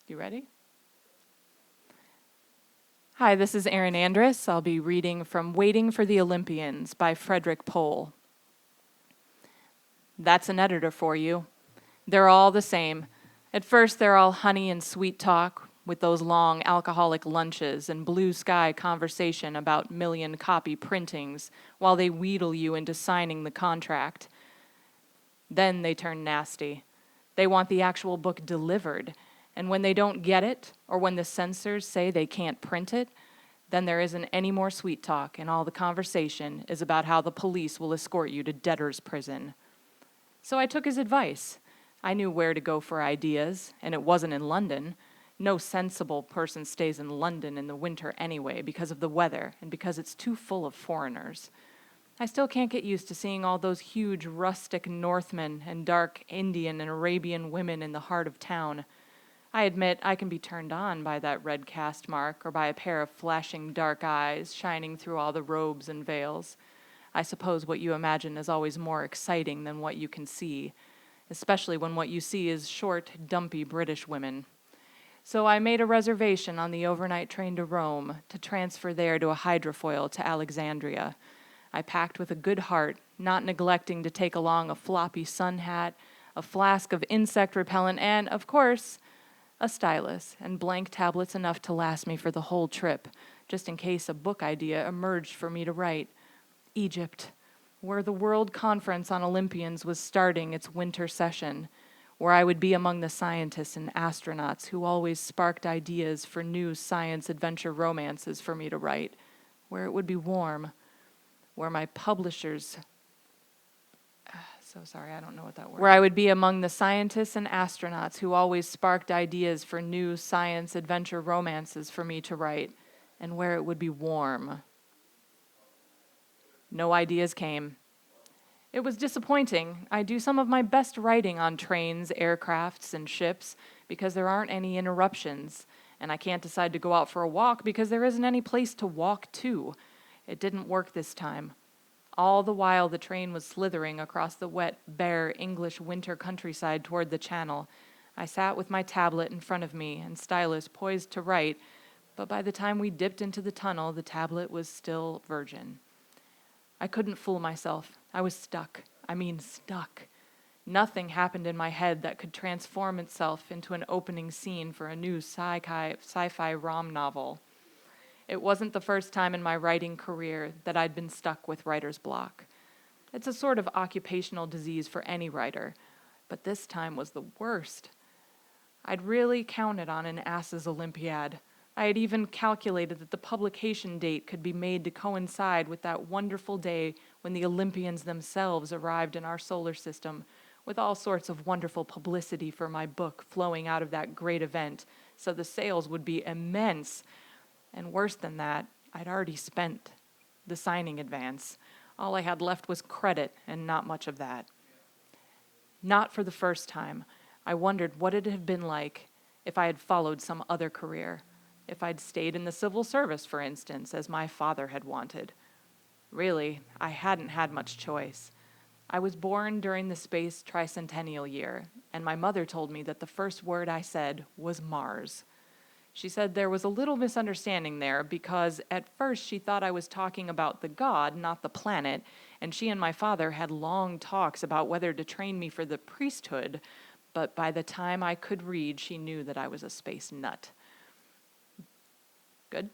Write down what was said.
You ready? Hi, this is Erin Andrus. I'll be reading from Waiting for the Olympians by Frederick Pohl. That's an editor for you. They're all the same. At first, they're all honey and sweet talk, with those long alcoholic lunches and blue sky conversation about million-copy printings while they wheedle you into signing the contract. Then they turn nasty. They want the actual book delivered, and when they don't get it, or when the censors say they can't print it, then there isn't any more sweet talk, and all the conversation is about how the police will escort you to debtor's prison. So I took his advice. I knew where to go for ideas, and it wasn't in London. No sensible person stays in London in the winter anyway because of the weather and because it's too full of foreigners. I still can't get used to seeing all those huge rustic Northmen and dark Indian and Arabian women in the heart of town. I admit I can be turned on by that red cast mark or by a pair of flashing dark eyes shining through all the robes and veils. I suppose what you imagine is always more exciting than what you can see, especially when what you see is short, dumpy British women. So I made a reservation on the overnight train to Rome to transfer there to a hydrofoil to Alexandria. I packed with a good heart, not neglecting to take along a floppy sun hat, a flask of insect repellent, and, of course, a stylus and blank tablets enough to last me for the whole trip, just in case a book idea emerged for me to write. Egypt, where the World Conference on Olympians was starting its winter session, where I would be among the scientists and astronauts who always sparked ideas for new science adventure romances for me to write, where it would be warm, where my publishers... Where I would be among the scientists and astronauts who always sparked ideas for new science adventure romances for me to write, and where it would be warm. No ideas came. It was disappointing. I do some of my best writing on trains, aircrafts, and ships because there aren't any interruptions, and I can't decide to go out for a walk because there isn't any place to walk to. It didn't work this time. All the while the train was slithering across the wet, bare English winter countryside toward the channel, I sat with my tablet in front of me and stylus poised to write, but by the time we dipped into the tunnel, the tablet was still virgin. I couldn't fool myself. I was stuck. Stuck. Nothing happened in my head that could transform itself into an opening scene for a new sci-fi rom novel. It wasn't the first time in my writing career that I'd been stuck with writer's block. It's a sort of occupational disease for any writer, but this time was the worst. I'd really counted on an asses Olympiad. I had even calculated that the publication date could be made to coincide with that wonderful day when the Olympians themselves arrived in our solar system, with all sorts of wonderful publicity for my book flowing out of that great event, so the sales would be immense. And worse than that, I'd already spent the signing advance. All I had left was credit, and not much of that. Not for the first time. I wondered what it'd have been like if I had followed some other career, if I'd stayed in the civil service, for instance, as my father had wanted. Really, I hadn't had much choice. I was born during the space tricentennial year, and my mother told me that the first word I said was Mars. She said there was a little misunderstanding there because at first she thought I was talking about the god, not the planet, and she and my father had long talks about whether to train me for the priesthood, but by the time I could read, she knew that I was a space nut. Good?